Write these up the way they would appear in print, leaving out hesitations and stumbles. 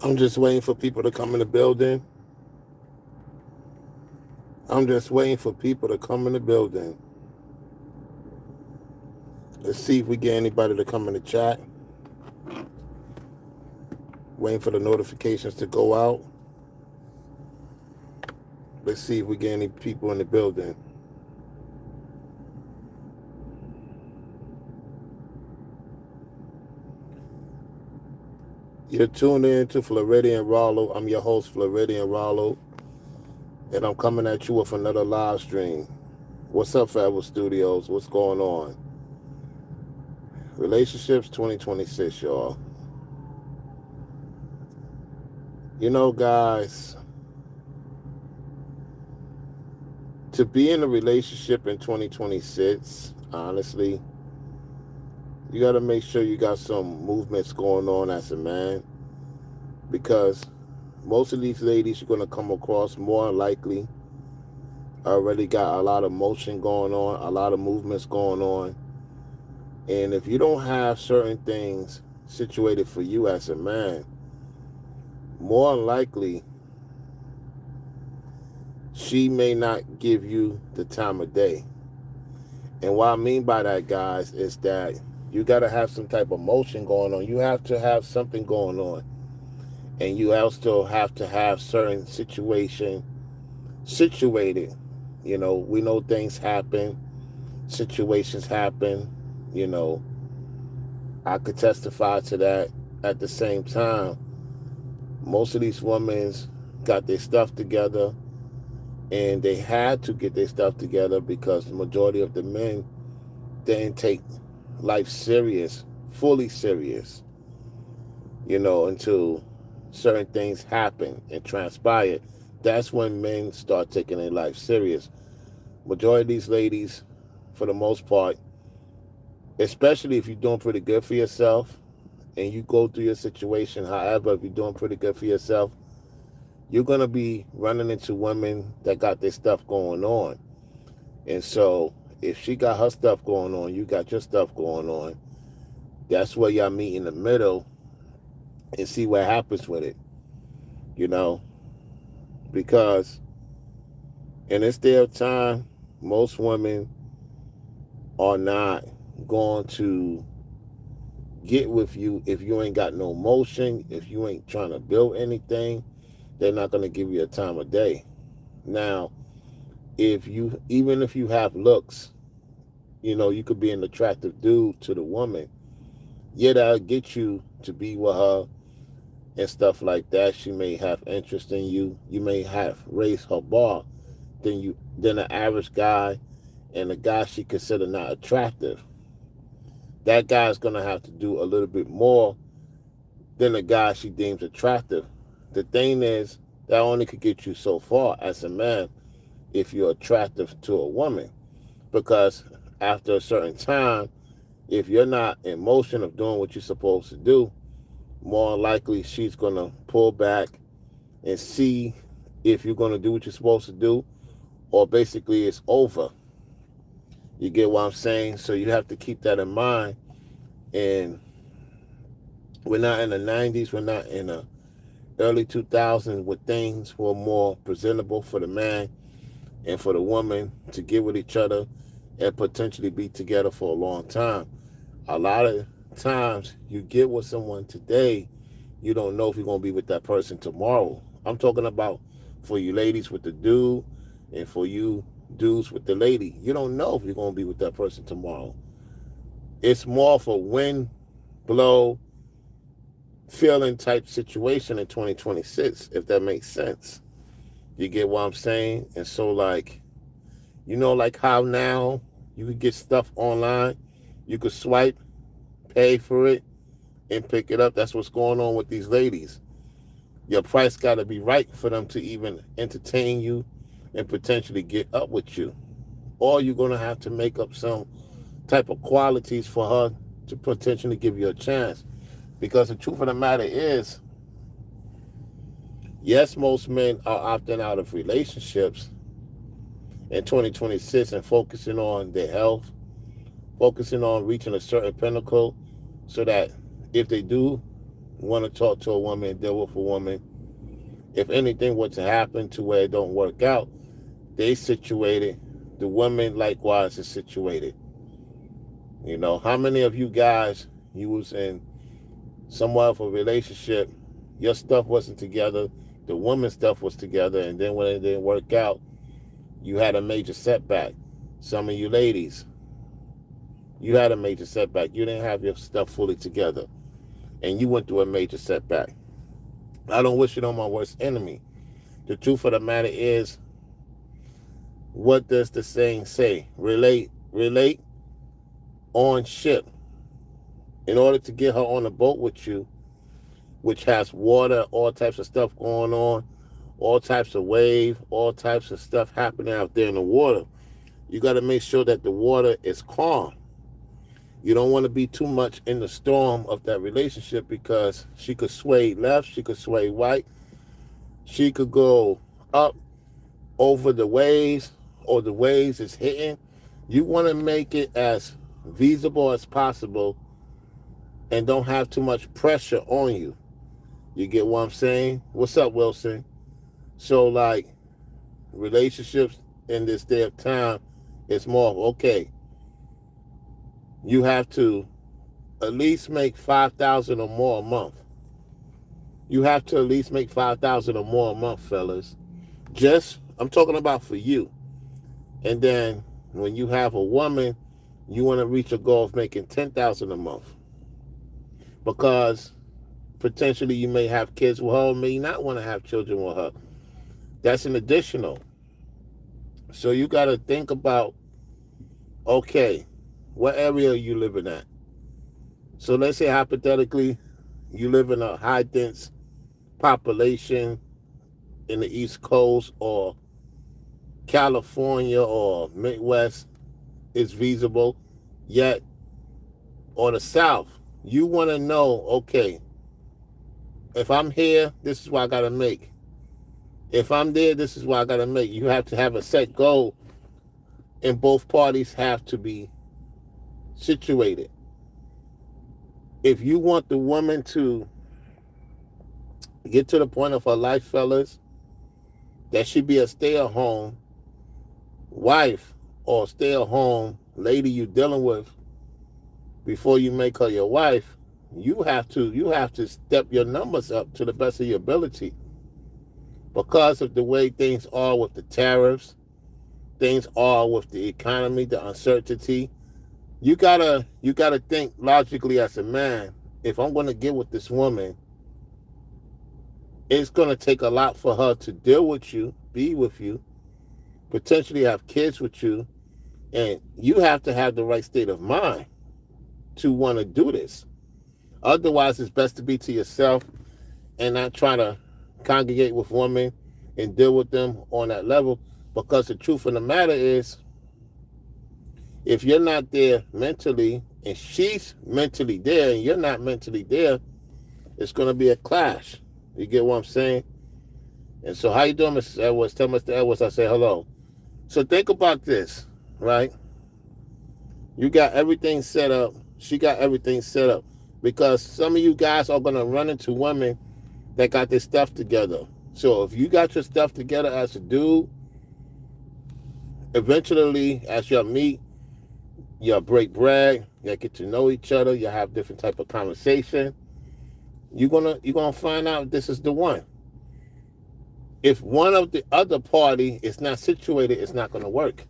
I'm just waiting for people to come in the building. I'm just waiting for people to come in the building. Let's see if we get anybody to come in the chat. Waiting for the notifications to go out. Let's see if we get any people in the building. You're tuned in to Floridian Rollo. I'm your host, Floridian Rollo, and I'm coming at you with another live stream. What's up, Fable Studios? What's going on? Relationships 2026, y'all. You know, guys, to be in a relationship in 2026, honestly, you got to make sure you got some movements going on as a man, because most of these ladies you're going to come across more likely already got a lot of motion going on, a lot of movements going on. And if you don't have certain things situated for you as a man, more likely she may not give you the time of day. And what I mean by that, guys, is that you got to have some type of motion going on. You have to have something going on. And you also have to have certain situation situated. You know, we know things happen, situations happen. You know, I could testify to that. At the same time, most of these women got their stuff together, and they had to get their stuff together because the majority of the men didn't take life serious, fully serious, you know, until certain things happen and transpire. That's when men start taking their life serious. Majority of these ladies, for the most part, especially if you're doing pretty good for yourself and you go through your situation, however, if you're doing pretty good for yourself, you're going to be running into women that got their stuff going on. And so if she got her stuff going on, you got your stuff going on, that's where y'all meet in the middle and see what happens with it, you know, because in this day of time, most women are not going to get with you if you ain't got no motion, if you ain't trying to build anything. They're not going to give you a time of day. Now, even if you have looks, you know, you could be an attractive dude to the woman. Yeah, that'll get you to be with her and stuff like that. She may have interest in you. You may have raised her bar than an average guy and a guy she consider not attractive. That guy's gonna have to do a little bit more than a guy she deems attractive. The thing is, that only could get you so far as a man if you're attractive to a woman. Because after a certain time, if you're not in motion of doing what you're supposed to do, more likely she's going to pull back and see if you're going to do what you're supposed to do, or basically it's over. You get what I'm saying? So you have to keep that in mind. And we're not in the 90s, we're not in the early 2000s where things were more presentable for the man and for the woman to get with each other and potentially be together for a long time. A lot of times you get with someone today, you don't know if you're going to be with that person tomorrow. I'm talking about for you ladies with the dude and for you dudes with the lady. You don't know if you're going to be with that person tomorrow. It's more for wind, blow, feeling type situation in 2026, if that makes sense. You get what I'm saying? And so, like, you know, like how now you could get stuff online, you could swipe, pay for it, and pick it up. That's what's going on with these ladies. Your price got to be right for them to even entertain you and potentially get up with you. Or you're going to have to make up some type of qualities for her to potentially give you a chance. Because the truth of the matter is, yes, most men are opting out of relationships in 2026 and focusing on their health, focusing on reaching a certain pinnacle so that if they do want to talk to a woman, deal with a woman. If anything were to happen to where it don't work out, they situated. The woman likewise is situated. You know, how many of you guys, you was in somewhat of a relationship, your stuff wasn't together, the woman's stuff was together, and then when it didn't work out, you had a major setback. Some of you ladies, you had a major setback. You didn't have your stuff fully together, and you went through a major setback. I don't wish it on my worst enemy. The truth of the matter is, what does the saying say? Relate on ship. In order to get her on a boat with you, which has water, all types of stuff going on, all types of wave, all types of stuff happening out there in the water, you got to make sure that the water is calm. You don't want to be too much in the storm of that relationship, because she could sway left, she could sway right, she could go up over the waves, or the waves is hitting. You want to make it as feasible as possible and don't have too much pressure on you. You get what I'm saying? What's up, Wilson? So, like, relationships in this day of time, it's more, okay, you have to at least make $5,000 or more a month. You have to at least make $5,000 or more a month, fellas. I'm talking about for you. And then when you have a woman, you want to reach a goal of making $10,000 a month, because potentially you may have kids with her, or may not want to have children with her. That's an additional. So you got to think about, okay, what area are you living at? So let's say hypothetically you live in a high dense population in the East Coast, or California or Midwest is feasible, yet, or the South. You want to know, okay, if I'm here, this is what I got to make. If I'm there, this is what I got to make. You have to have a set goal, and both parties have to be situated. If you want the woman to get to the point of her life, fellas, that she be a stay-at-home wife or stay-at-home lady you dealing with before you make her your wife, you have to step your numbers up to the best of your ability. Because of the way things are with the tariffs, things are with the economy, the uncertainty, you gotta think logically as a man. If I'm gonna get with this woman, it's gonna take a lot for her to deal with you, be with you, potentially have kids with you, and you have to have the right state of mind to want to do this. Otherwise, it's best to be to yourself and not try to congregate with women and deal with them on that level, because the truth of the matter is, if you're not there mentally and she's mentally there and you're not mentally there, it's going to be a clash. You get what I'm saying? And so, how you doing, Mrs. Edwards? Tell Mr. Edwards I say hello. So think about this, right? You got everything set up. She got everything set up, because some of you guys are going to run into women that got their stuff together. So if you got your stuff together as a dude, eventually as y'all meet, y'all break bread, y'all get to know each other, y'all have different type of conversation, you're gonna find out this is the one. If one of the other party is not situated, it's not gonna work.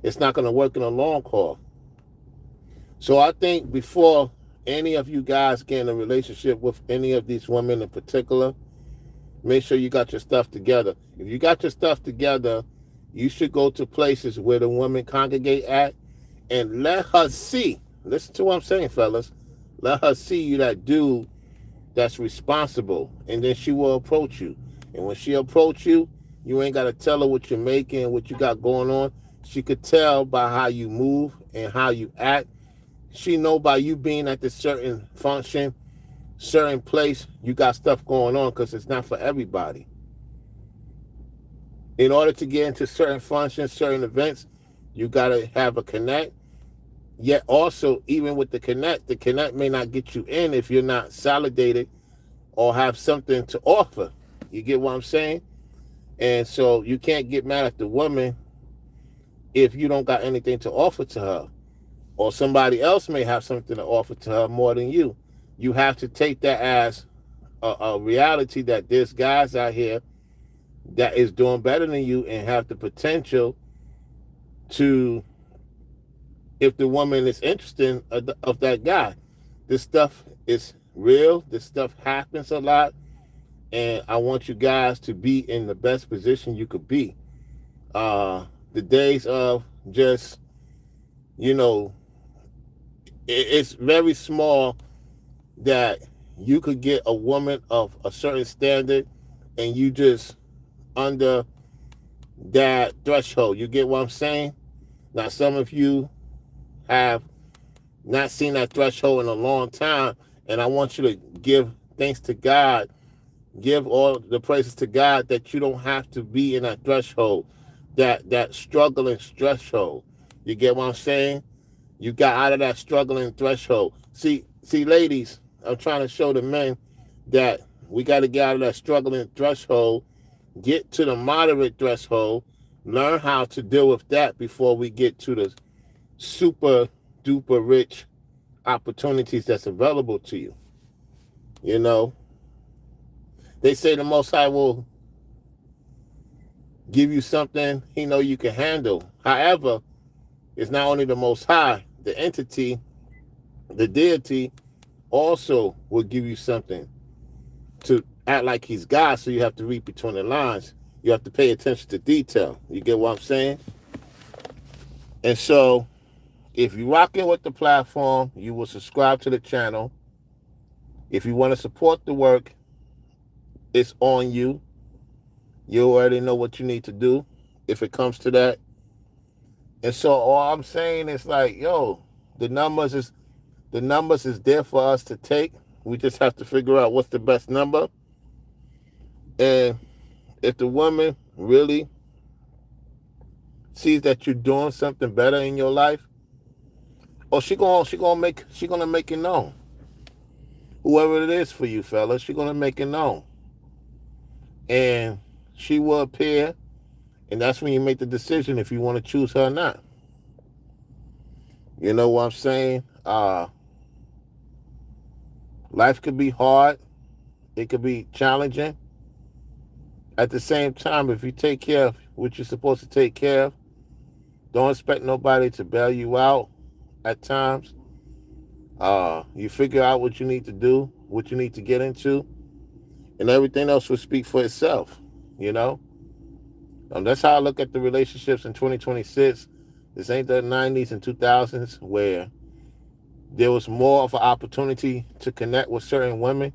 It's not gonna work in a long haul. So I think before any of you guys get in a relationship with any of these women in particular, make sure you got your stuff together. If you got your stuff together, you should go to places where the women congregate at and let her see. Listen to what I'm saying, fellas. Let her see you that dude that's responsible, and then she will approach you. And when she approach you, you ain't got to tell her what you're making, what you got going on. She could tell by how you move and how you act. She know by you being at this certain function, certain place, you got stuff going on, because it's not for everybody. In order to get into certain functions, certain events, you got to have a connect. Yet also, even with the connect may not get you in if you're not solidated or have something to offer. You get what I'm saying? And so you can't get mad at the woman if you don't got anything to offer to her. Or somebody else may have something to offer to her more than you. You have to take that as a reality that there's guys out here that is doing better than you and have the potential to, if the woman is interested of that guy. This stuff is real. This stuff happens a lot. And I want you guys to be in the best position you could be. The days of just, you know, it's very small that you could get a woman of a certain standard and you just under that threshold. You get what I'm saying? Now, some of you have not seen that threshold in a long time, and I want you to give thanks to God, give all the praises to God that you don't have to be in that threshold, that struggling threshold. You get what I'm saying? You got out of that struggling threshold. See, ladies, I'm trying to show the men that we got to get out of that struggling threshold, get to the moderate threshold, learn how to deal with that before we get to the super duper rich opportunities that's available to you. You know, they say the Most High will give you something he know you can handle. However, it's not only the Most High, the entity, the deity also will give you something to act like he's God, so you have to read between the lines. You have to pay attention to detail. You get what I'm saying? And so, if you're rocking with the platform, you will subscribe to the channel. If you want to support the work, it's on you. You already know what you need to do if it comes to that. And so all I'm saying is like, yo, the numbers is there for us to take. We just have to figure out what's the best number. And if the woman really sees that you're doing something better in your life, oh, she gonna make it known. Whoever it is for you, fellas, she's gonna make it known. And she will appear, and that's when you make the decision if you want to choose her or not. You know what I'm saying? Life could be hard. It could be challenging. At the same time, if you take care of what you're supposed to take care of, don't expect nobody to bail you out at times. You figure out what you need to do, what you need to get into, and everything else will speak for itself, you know? That's how I look at the relationships in 2026. This ain't the 90s and 2000s where there was more of an opportunity to connect with certain women.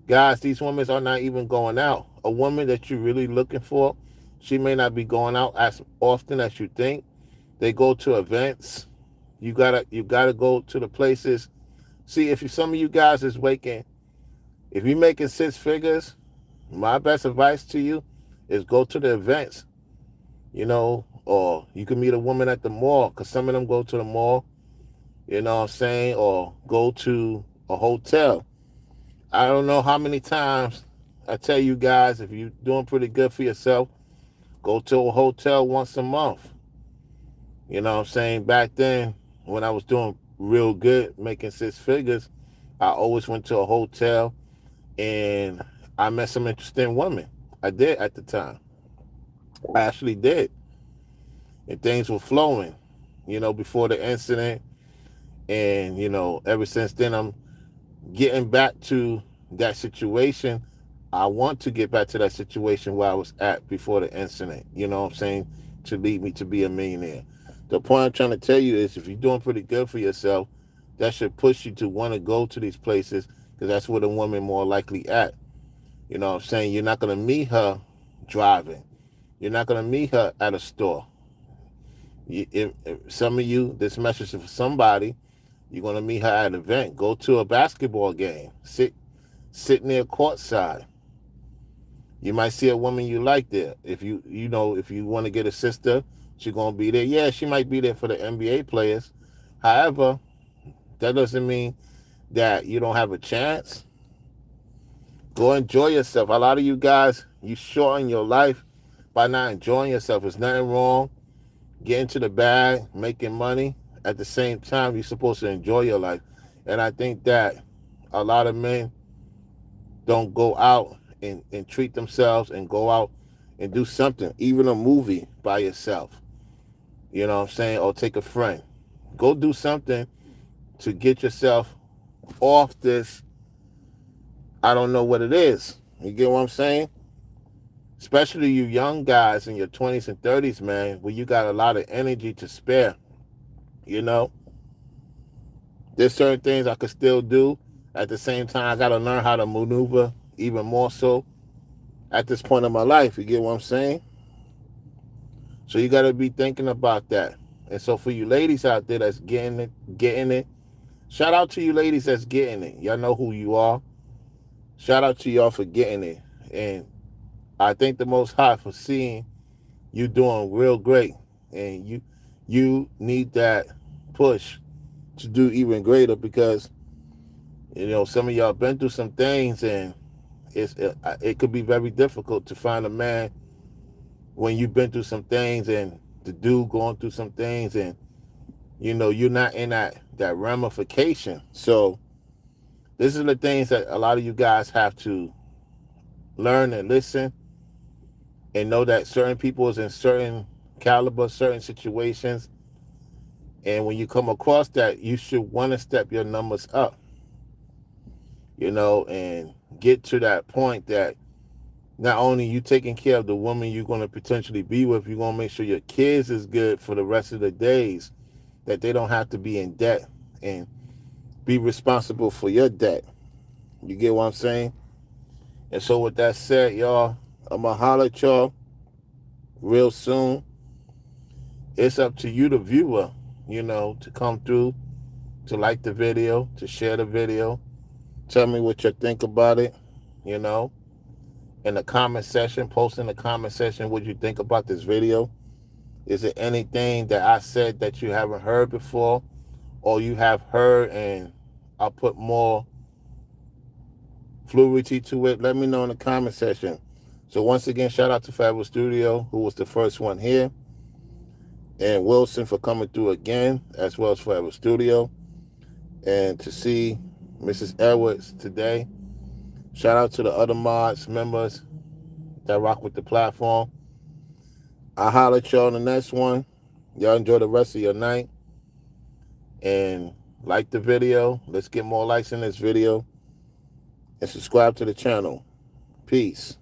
Guys, these women are not even going out. A woman that you're really looking for, she may not be going out as often as you think. They go to events. You gotta go to the places. See, if some of you guys is waking, if you're making 6 figures, my best advice to you is go to the events, you know, or you can meet a woman at the mall, because some of them go to the mall, you know what I'm saying, or go to a hotel. I don't know how many times I tell you guys, if you're doing pretty good for yourself, go to a hotel once a month. You know what I'm saying? Back then, when I was doing real good, making 6 figures, I always went to a hotel and I met some interesting women. I did at the time. I actually did. And things were flowing, you know, before the incident. And, you know, ever since then, I'm getting back to that situation. I want to get back to that situation where I was at before the incident, you know what I'm saying, to lead me to be a millionaire. The point I'm trying to tell you is if you're doing pretty good for yourself, that should push you to want to go to these places, because that's where the woman more likely at. You know what I'm saying? You're not going to meet her driving. You're not going to meet her at a store. If some of you, this message is for somebody, you're going to meet her at an event. Go to a basketball game. Sit near courtside. You might see a woman you like there. If you want to get a sister, she's going to be there. Yeah, she might be there for the NBA players. However, that doesn't mean that you don't have a chance. Go enjoy yourself. A lot of you guys, you shorten your life by not enjoying yourself. There's nothing wrong getting to the bag, making money. At the same time, you're supposed to enjoy your life. And I think that a lot of men don't go out and treat themselves and go out and do something, even a movie by yourself. You know what I'm saying? Or take a friend. Go do something to get yourself off this, I don't know what it is. You get what I'm saying? Especially you young guys in your 20s and 30s, man, where you got a lot of energy to spare. You know, there's certain things I could still do. At the same time, I got to learn how to maneuver even more so at this point in my life. You get what I'm saying? So you got to be thinking about that. And so for you ladies out there that's getting it, shout out to you ladies that's getting it. Y'all know who you are. Shout out to y'all for getting it. And I thank the Most High for seeing you doing real great. And you need that push to do even greater, because you know some of y'all been through some things, and it could be very difficult to find a man when you've been through some things, and the dude going through some things, and you know you're not in that ramification. So this is the things that a lot of you guys have to learn and listen, and know that certain people is in certain caliber, certain situations, and when you come across that, you should want to step your numbers up, you know, and get to that point that not only you taking care of the woman you're going to potentially be with, you're going to make sure your kids is good for the rest of the days, that they don't have to be in debt and be responsible for your debt. You get what I'm saying? And so with that said, y'all, I'm going to holler at y'all real soon. It's up to you, the viewer, you know, to come through, to like the video, to share the video. Tell me what you think about it, you know, in the comment section. Post in the comment section what you think about this video. Is it anything that I said that you haven't heard before, or you have heard and I'll put more fluidity to it? Let me know in the comment section. So once again, shout out to Forever Studio, who was the first one here, and Wilson for coming through again, as well as Forever Studio. And to see Mrs. Edwards today. Shout out to the other mods, members that rock with the platform. I'll holler at y'all on the next one. Y'all enjoy the rest of your night. And like the video. Let's get more likes in this video. And subscribe to the channel. Peace.